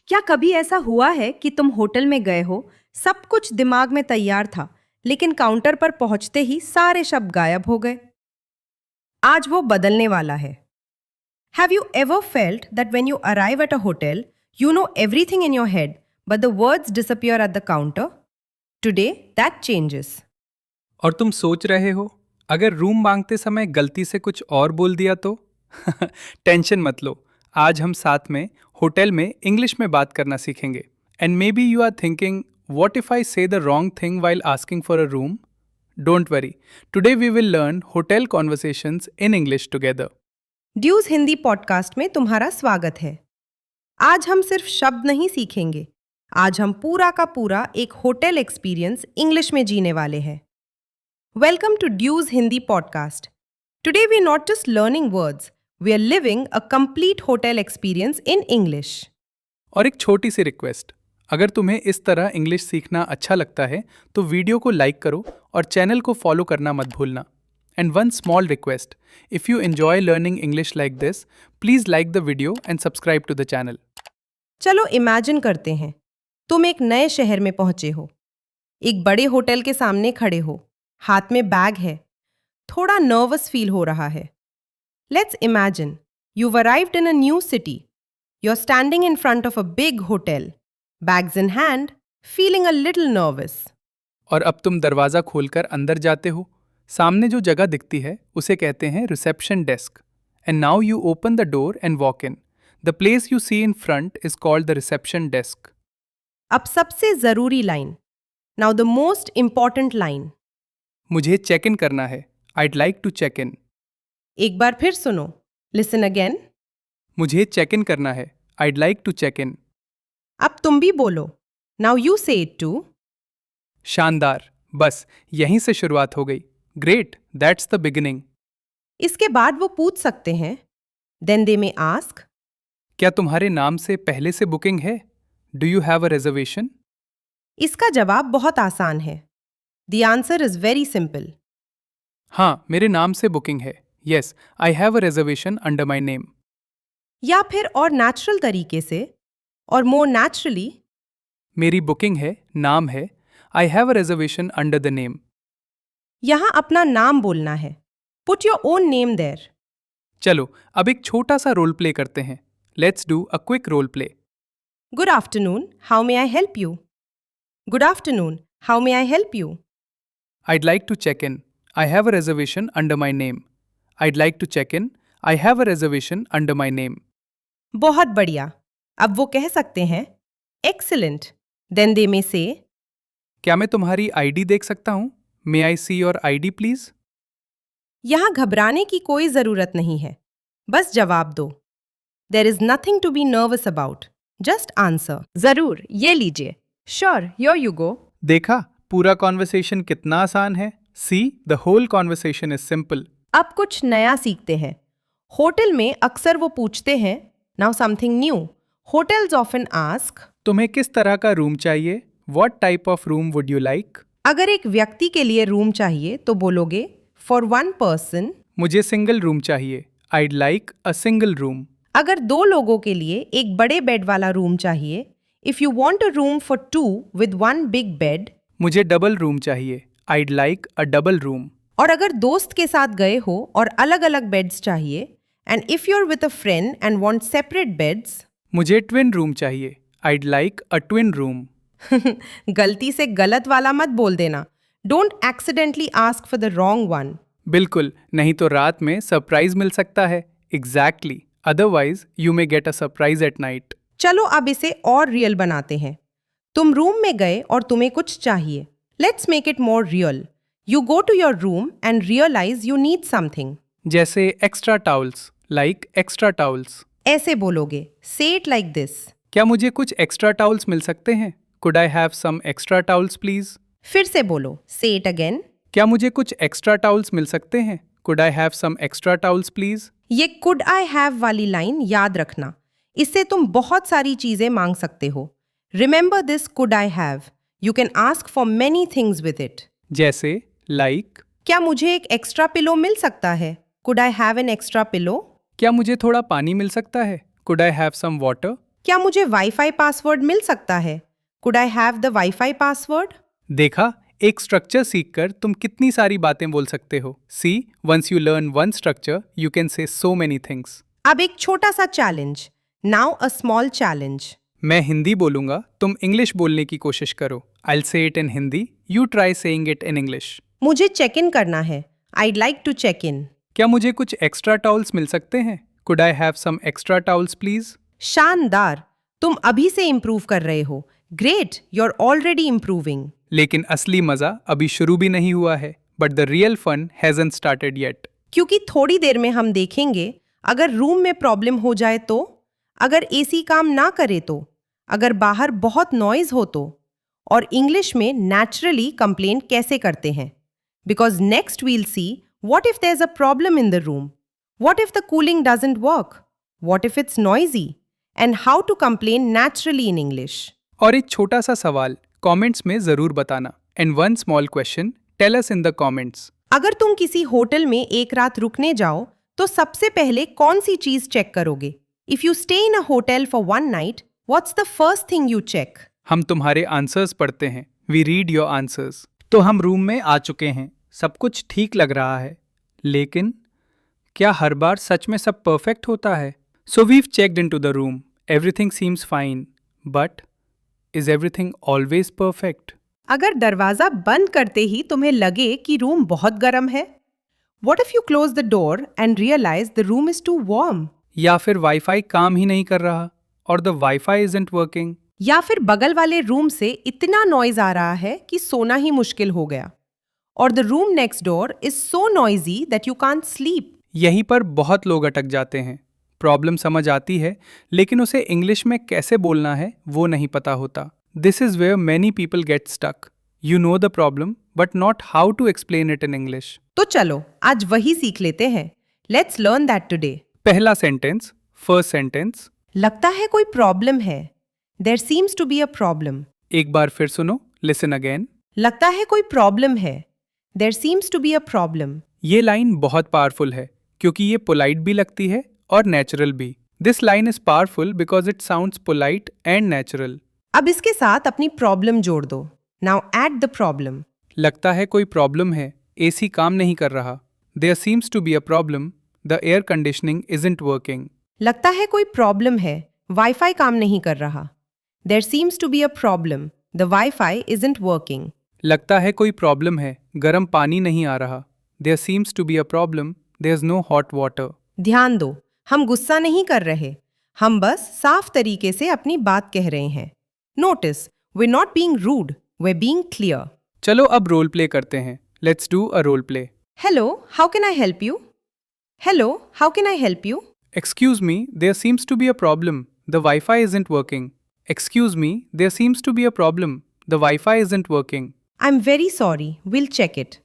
क्या कभी ऐसा हुआ है कि तुम होटल में गए हो, सब कुछ दिमाग में तैयार था, लेकिन काउंटर पर पहुंचते ही सारे शब्द गायब हो गए? आज वो बदलने वाला है। Have you ever felt that when you arrive at a hotel, you know everything in your head, but the words disappear at the counter? Today, that changes. और तुम सोच रहे हो अगर रूम मांगते समय गलती से कुछ और बोल दिया तो टेंशन मत लो। आज हम साथ में होटल में इंग्लिश में बात करना सीखेंगे। And may be you are thinking what if I say the wrong thing while asking for a room. Don't worry, today we will learn hotel conversations in English together. ड्यूज Hindi podcast में तुम्हारा स्वागत है। आज हम सिर्फ शब्द नहीं सीखेंगे, आज हम पूरा का पूरा एक होटल एक्सपीरियंस इंग्लिश में जीने वाले हैं। Welcome to Dew's Hindi podcast. Today we're not just learning words, we are living a complete hotel experience in English. और एक छोटी सी रिक्वेस्ट, अगर तुम्हें इस तरह इंग्लिश सीखना अच्छा लगता है तो वीडियो को लाइक करो और चैनल को फॉलो करना मत भूलना। And one small request, if you enjoy learning English like this, please like the video and subscribe to the channel. चलो इमेजिन करते हैं, तुम एक नए शहर में पहुंचे हो, एक बड़े होटल के सामने खड़े हो, हाथ में बैग है, थोड़ा नर्वस फील हो रहा है। Let's imagine you've arrived in a new city. You're standing in front of a big hotel, bags in hand, feeling a little nervous. और अब तुम दरवाज़ा खोलकर अंदर जाते हो। सामने जो जगह दिखती है उसे कहते हैं reception desk. And now you open the door and walk in. The place you see in front is called the reception desk. अब सबसे जरूरी line, now the most important line. मुझे चेक इन करना है। I'd like to check in. एक बार फिर सुनो, लिसन अगेन। मुझे चेक इन करना है। I'd like to check in. अब तुम भी बोलो, now you say it to. शानदार, बस यहीं से शुरुआत हो गई। Great, that's the beginning. इसके बाद वो पूछ सकते हैं, देन दे मे आस्क, क्या तुम्हारे नाम से पहले से बुकिंग है? Do you have a reservation? इसका जवाब बहुत आसान है। The answer is very simple. हाँ, मेरे नाम से बुकिंग है। Yes, I have a reservation under my name. या फिर और नेचुरल तरीके से, और मोर नेचुरली, मेरी बुकिंग है, नाम है। I have a reservation under the name. यहां अपना नाम बोलना है। Put your own name there. चलो अब एक छोटा सा रोल प्ले करते हैं। Let's do a quick role play. Good afternoon, how may I help you? Good afternoon, how may I help you? I'd like to check in. I have a reservation under my name. I'd like to check in. I have a reservation under my name. बहुत बढ़िया। अब वो कह सकते हैं, excellent. Then they मे से, क्या मैं तुम्हारी आईडी देख सकता हूँ? May I see your ID please? यहां घबराने की कोई जरूरत नहीं है, बस जवाब दो। There is nothing to be nervous about, just answer. जरूर, ये लीजिए। Sure, your you go. देखा, पूरा कॉन्वर्सेशन कितना आसान है। See, the whole conversation is simple. अब कुछ नया सीखते हैं। होटल में अक्सर वो पूछते हैं, now something new. Hotels often ask, तुम्हें किस तरह का रूम चाहिए? What type of room would you like? अगर एक व्यक्ति के लिए रूम चाहिए तो बोलोगे, फॉर वन पर्सन। मुझे सिंगल रूम चाहिए। I'd like a single room. अगर दो लोगों के लिए एक बड़े बेड वाला रूम चाहिए, if you want a room for two with one big bed. मुझे डबल रूम चाहिए। I'd like a double room. और अगर दोस्त के साथ गए हो और अलग अलग बेड्स चाहिए, and if you are with a friend and want separate beds. मुझे ट्विन रूम चाहिए। I'd like a twin room. गलती से गलत वाला मत बोल देना। Don't accidentally ask for the wrong one. बिल्कुल, नहीं तो रात में सरप्राइज मिल सकता है। Exactly, otherwise you may get a surprise at night. चलो अब इसे और रियल बनाते हैं। तुम रूम में गए और तुम्हें कुछ चाहिए। Let's make it more real. You go to your room and realize you need something. जैसे extra towels, like extra towels. ऐसे बोलोगे, से इट लाइक दिस। क्या मुझे कुछ एक्स्ट्रा टाउल्स मिल सकते हैं? Could I have some extra towels please? फिर से बोलो, से इट अगेन। क्या मुझे कुछ एक्स्ट्रा टाउल्स मिल सकते हैं? Could I have some extra towels please? ये कुड आई हैव वाली लाइन याद रखना, इससे तुम बहुत सारी चीजें मांग सकते हो। Remember this could I have. You can ask for many things with it. जैसे लाइक, क्या मुझे एक एक्स्ट्रा पिलो मिल सकता है? Could I have an extra pillow? क्या मुझे थोड़ा पानी मिल सकता है? Could I have some water? क्या मुझे वाईफाई पासवर्ड मिल सकता है? Could I have the wifi password? देखा, एक स्ट्रक्चर सीखकर तुम कितनी सारी बातें बोल सकते हो। See, once you learn one structure you can say so many things. अब एक छोटा सा challenge. Now a small challenge. मैं हिंदी बोलूंगा, तुम इंग्लिश बोलने की कोशिश करो। I say it in Hindi, you try saying it in English. मुझे चेक इन करना है। I'd like to check in. क्या मुझे कुछ एक्स्ट्रा टॉवल्स मिल सकते हैं? Could I have some extra towels please? शानदार, तुम अभी से इम्प्रूव कर रहे हो। Great, you are already improving. लेकिन असली मजा अभी शुरू भी नहीं हुआ है। But the real fun hasn't started yet. क्योंकि थोड़ी देर में हम देखेंगे अगर रूम में प्रॉब्लम हो जाए तो, अगर एसी काम ना करे तो, अगर बाहर बहुत नॉइज हो तो, और इंग्लिश में नेचुरली कंप्लेन कैसे करते हैं। Because next we'll see what if there is a problem in the room, what if the cooling doesn't work, what if it's noisy, and how to complain naturally in English. और एक छोटा सा सवाल comments में जरूर बताना। And one small question, tell us in the comments. अगर तुम किसी होटल में एक रात रुकने जाओ तो सबसे पहले कौन सी चीज चेक करोगे? If you stay in a hotel for one night, what's the first thing you check? हम तुम्हारे आंसर्स पढ़ते हैं। We read your answers. तो हम रूम में आ चुके हैं, सब कुछ ठीक लग रहा है, लेकिन क्या हर बार सच में सब परफेक्ट होता है? So we've checked into the room, everything seems fine, but is everything always perfect? अगर दरवाजा बंद करते ही तुम्हें लगे कि रूम बहुत गर्म है? What if you close the door and realize the room is too warm? या फिर वाईफाई काम ही नहीं कर रहा और द वाईफाई इजंट वर्किंग? या फिर बगल वाले रूम से इतना नॉइज आ रहा है कि सोना ही मुश्किल हो गया, और the room next door is so noisy that you can't sleep. यहीं पर बहुत लोग अटक जाते हैं। प्रॉब्लम समझ आती है, लेकिन उसे इंग्लिश में कैसे बोलना है वो नहीं पता होता। This is where many people get stuck. You know the problem but not how to explain it in English. तो चलो आज वही सीख लेते हैं। Let's learn that today. पहला सेंटेंस, फर्स्ट सेंटेंस। लगता है कोई प्रॉब्लम है। There seems to be a problem. एक बार फिर सुनो, लिसन अगेन। लगता है कोई प्रॉब्लम है। There seems to be a problem. ये लाइन बहुत पावरफुल है क्योंकि ये पोलाइट भी लगती है और नेचुरल भी। This line is powerful because it sounds polite and natural. अब इसके साथ अपनी प्रॉब्लम जोड़ दो। Now add the problem. लगता है कोई प्रॉब्लम है, एसी काम नहीं कर रहा। There seems to be a problem, the air conditioning isn't working. लगता है कोई प्रॉब्लम है, वाईफाई काम नहीं कर रहा। There seems to be a problem, the wifi isn't working. लगता है कोई प्रॉब्लम है, गर्म पानी नहीं आ रहा। There seems to be a problem, there is no hot water. ध्यान दो, हम गुस्सा नहीं कर रहे, हम बस साफ तरीके से अपनी बात कह रहे हैं। Notice, we not being rude, we being clear. चलो अब रोल प्ले करते हैं। Let's do a role play. Hello, how can I help you? Hello, how can I help you? Excuse me, there seems to be a problem. The Wi-Fi isn't working. Excuse me, there seems to be a problem. The Wi-Fi isn't working. I'm very sorry, we'll check it.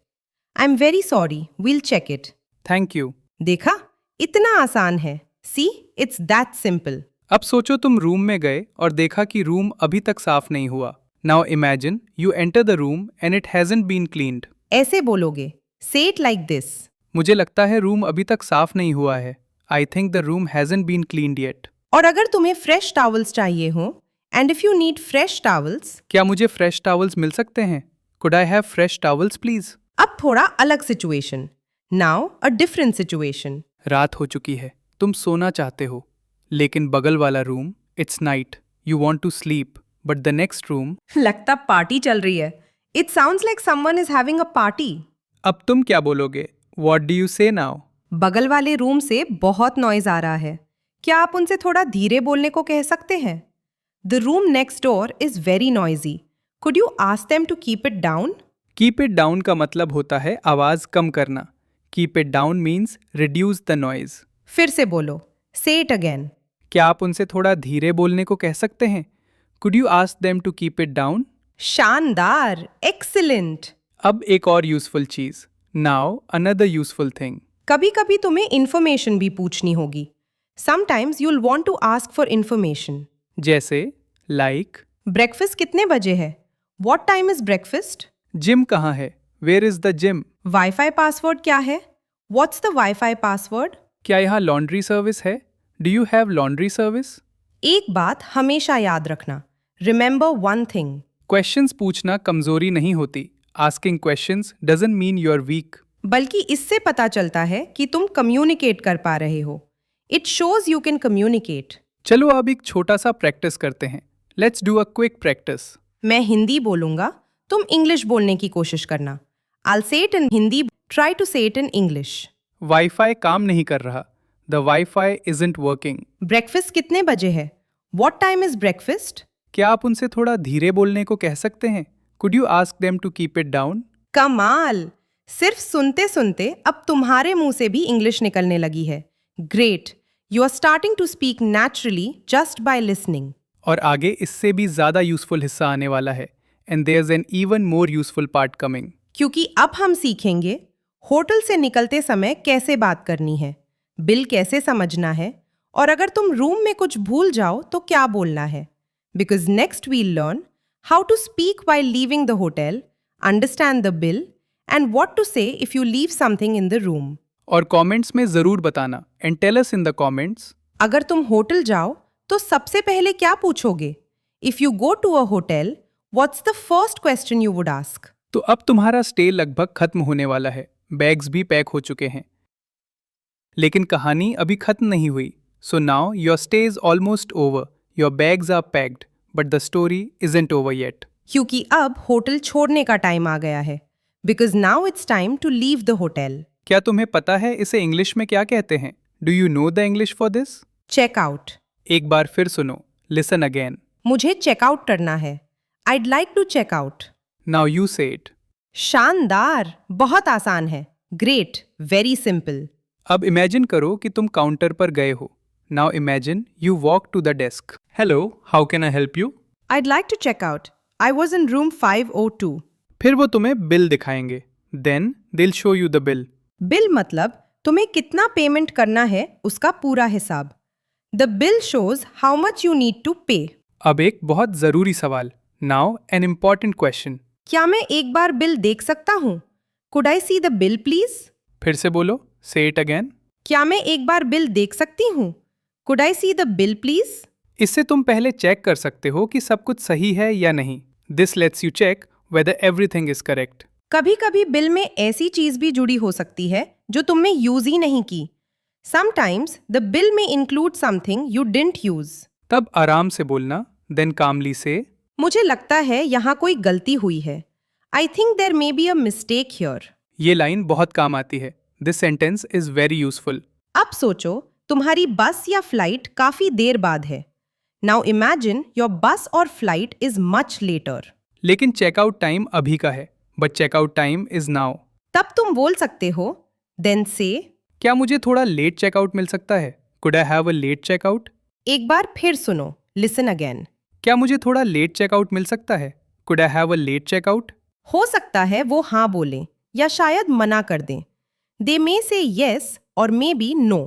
I'm very sorry, we'll check it. Thank you. देखा, इतना आसान है। See, it's that simple. अब सोचो तुम room में गए और देखा कि रूम अभी तक साफ नहीं हुआ। Now imagine you enter the room and it hasn't been cleaned. ऐसे बोलोगे। Say it like this. मुझे लगता है रूम अभी तक साफ नहीं हुआ है। I think the room hasn't been cleaned yet. और अगर तुम्हें फ्रेश टॉवल्स चाहिए हो, and if you need fresh towels, क्या मुझे फ्रेश टॉवल्स मिल सकते हैं? Could I have fresh towels please? अब थोड़ा अलग situation. Now a different situation. रात हो चुकी है, तुम सोना चाहते हो, लेकिन बगल वाला room, it's night. You want to sleep, but the next room. लगता पार्टी चल रही है। It sounds like someone is having a party. अब तुम क्या बोलोगे? What do you say now? बगल वाले रूम से बहुत नॉइज आ रहा है, क्या आप उनसे थोड़ा धीरे बोलने को कह सकते हैं? The room next door is very noisy, could you ask them to keep it down? Keep it down का मतलब होता है आवाज कम करना। Keep it down means reduce the noise. फिर से बोलो, से इट अगेन। क्या आप उनसे थोड़ा धीरे बोलने को कह सकते हैं? Could you ask them to keep it down? शानदार, एक्सीलेंट। अब एक और यूजफुल चीज। Now another useful thing. कभी कभी तुम्हें इंफॉर्मेशन भी पूछनी होगी। Sometimes you'll want to ask for information. जैसे लाइक ब्रेकफास्ट कितने बजे है? What time is breakfast? Gym कहाँ है? Where is the gym? Wifi password क्या है? What's the wifi password? क्या यहाँ लॉन्ड्री सर्विस है? Do you have laundry service? एक बात हमेशा याद रखना, रिमेंबर वन थिंग। क्वेश्चंस पूछना कमजोरी नहीं होती। Asking questions doesn't mean you are weak. बल्कि इससे पता चलता है कि तुम कम्युनिकेट कर पा रहे हो। It shows you can communicate. चलो अब एक छोटा सा प्रैक्टिस करते हैं। Let's do a quick practice. मैं हिंदी बोलूंगा, तुम इंग्लिश बोलने की कोशिश करना। I'll say it in Hindi, try to say it in English. Wifi काम नहीं कर रहा। The wifi isn't working. Breakfast कितने बजे है? What time is breakfast? क्या आप उनसे थोड़ा धीरे बोलने को कह सकते हैं? Could you ask them to keep it down? कमाल! सिर्फ सुनते सुनते अब तुम्हारे मुंह से भी इंग्लिश निकलने लगी है। Great! You are starting to speak naturally just by listening. और आगे इससे भी ज्यादा यूजफुल हिस्सा आने वाला है। And there is an even more useful part coming. क्योंकि अब हम सीखेंगे होटल से निकलते समय कैसे बात करनी है, बिल कैसे समझना है, और अगर तुम रूम में कुछ भूल जाओ तो क्या बोलना है। Because next we'll learn how to speak while leaving the hotel, understand the bill, and what to say if you leave something in the room. और कमेंट्स में जरूर बताना and tell us in the comments. अगर तुम hotel जाओ तो सबसे पहले क्या पूछोगे? If you go to a hotel, what's the first question you would ask? तो अब तुम्हारा स्टे लगभग खत्म होने वाला है। बैग्स भी पैक हो चुके हैं, लेकिन कहानी अभी खत्म नहीं हुई। So now your stay is almost over. Your bags are packed but the story isn't over yet. क्योंकि अब होटल छोड़ने का टाइम आ गया है। Because now it's time to leave the hotel. क्या तुम्हें पता है इसे इंग्लिश में क्या कहते हैं? Do you know the English for this? Check out. एक बार फिर सुनो। Listen again. मुझे चेकआउट करना है। I'd like to check out. Now you say it. शानदार! बहुत आसान है। ग्रेट! Very simple. अब इमेजिन करो कि तुम काउंटर पर गए हो। Now imagine you walk to the desk. Hello, how can I help you? I'd like to check out. I was in room 502. फिर वो तुम्हें बिल दिखाएंगे। Then they'll show you the bill. Bill मतलब तुम्हें कितना पेमेंट करना है उसका पूरा हिसाब। The bill shows how much you need to pay. अब एक बहुत जरूरी सवाल। Now an important question. क्या मैं एक बार बिल देख सकता हूँ? Could I see the bill please? फिर से बोलो। से इट अगेन। क्या मैं एक बार बिल देख सकती हूँ? Could I see the bill please? इससे तुम पहले चेक कर सकते हो कि सब कुछ सही है या नहीं। This lets you check whether everything is correct. कभी कभी बिल में ऐसी चीज भी जुड़ी हो सकती है जो तुमने यूज ही नहीं की। समटाइम्स द बिल में include something you didn't use. तब आराम से बोलना। देन कामली से, मुझे लगता है यहाँ कोई गलती हुई है। I think there may be a mistake here. ये लाइन बहुत काम आती है। This sentence is very useful. अब सोचो तुम्हारी बस या फ्लाइट काफी देर बाद है। नाउ इमेजिन योर बस और फ्लाइट इज मच लेटर। लेकिन चेकआउट टाइम अभी का है, but checkout time is now. तब तुम बोल सकते हो देन से, क्या मुझे थोड़ा लेट चेकआउट मिल सकता है? Could I have a late checkout? एक बार फिर सुनो। Listen again. क्या मुझे थोड़ा लेट चेकआउट मिल सकता है? Could I have a late checkout? हो सकता है वो हाँ बोलें या शायद मना कर दें। दे मे से येस और मे बी नो।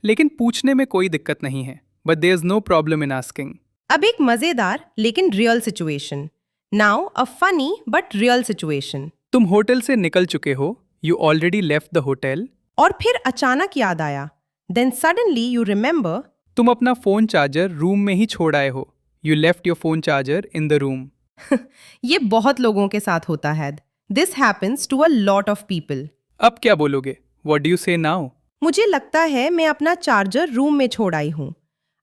लेकिन पूछने में कोई दिक्कत नहीं है। But there is no problem in asking. अब एक मजेदार लेकिन real situation. Now a funny but real situation. तुम होटल से निकल चुके हो। You already left the hotel. और फिर अचानक याद आया। Then suddenly you remember. तुम अपना फोन चार्जर रूम में ही छोड़ आए हो। You left your phone charger in the room. ये बहुत लोगों के साथ होता है। This happens to a lot of people. अब क्या बोलोगे? What do you say now? मुझे लगता है मैं अपना चार्जर रूम में छोड़ आई हूँ।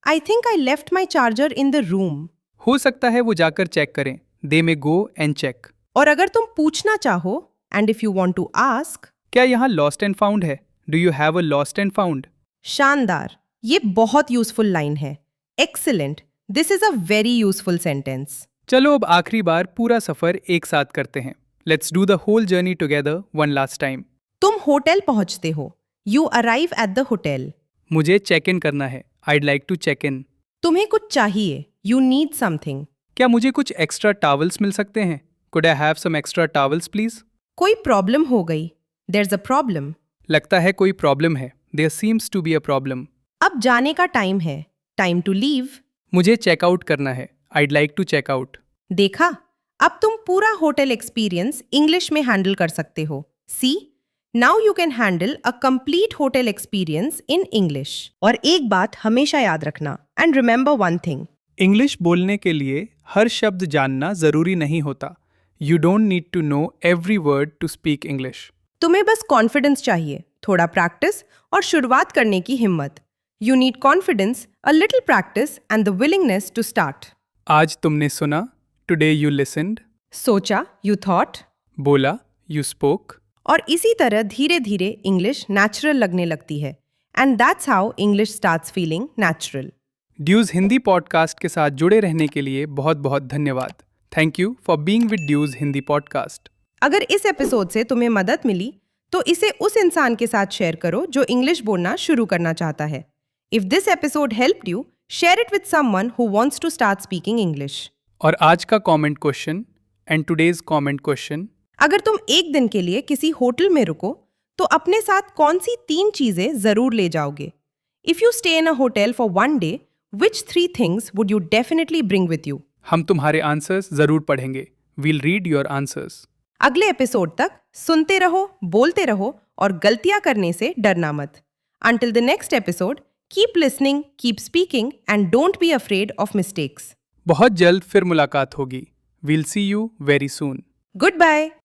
I think I left my charger in the room. हो सकता है वो जाकर चेक करें। They may go and check. और अगर तुम पूछना चाहो, and if you want to ask, क्या यहाँ लॉस्ट एंड फाउंड है? Do you have a lost and found? शानदार! ये बहुत यूजफुल लाइन है। Excellent! This is a very useful sentence. चलो अब आखिरी बार पूरा सफर एक साथ करते हैं। Let's do the whole journey together one last time. तुम होटल पहुंचते हो। You arrive at the hotel. मुझे चेक इन करना है। I'd like to check in. तुम्हें कुछ चाहिए। You need something. क्या मुझे कुछ एक्स्ट्रा टॉवल्स मिल सकते हैं? Could I have some extra towels please? कोई प्रॉब्लम हो गई। There is a problem. लगता है कोई प्रॉब्लम है। There seems to be a problem. अब जाने का टाइम है। Time to leave. मुझे चेकआउट करना है। I'd like to check out. देखा, अब तुम पूरा होटल एक्सपीरियंस इंग्लिश में हैंडल कर सकते हो। See, now you can handle a complete hotel experience in English. और एक बात हमेशा याद रखना, And remember one thing. English बोलने के लिए हर शब्द जानना जरूरी नहीं होता. You don't need to know every word to speak English. तुम्हें बस कॉन्फिडेंस चाहिए, थोड़ा प्रैक्टिस और शुरुआत करने की हिम्मत. You need confidence, a little practice and the willingness to start. आज तुमने सुना, today you listened, सोचा, you thought. बोला, you spoke. और इसी तरह धीरे धीरे इंग्लिश नेचुरल लगने लगती है. And that's how English starts feeling natural. ड्यूज हिंदी पॉडकास्ट के साथ जुड़े रहने के लिए बहुत बहुत धन्यवाद. Thank you for being with ड्यूज हिंदी पॉडकास्ट. अगर इस एपिसोड से तुम्हें मदद मिली तो इसे उस इंसान के साथ शेयर करो जो इंग्लिश बोलना शुरू करना चाहता है. If this episode helped you, share it with someone who wants to start speaking English. और आज का comment question and today's comment question. अगर तुम एक दिन के लिए किसी होटल में रुको तो अपने साथ कौन सी 3 चीजें जरूर ले जाओगे? If you stay in a hotel for 1 day, which 3 things would you definitely bring with you? हम तुम्हारे आंसर्स जरूर पढ़ेंगे. We'll read your answers. अगले एपिसोड तक सुनते रहो, बोलते रहो और गलतियां करने से डरना मत. Until the next episode, keep listening, keep speaking and don't be afraid of mistakes. बहुत जल्द फिर मुलाकात होगी. We'll see you very soon. Goodbye.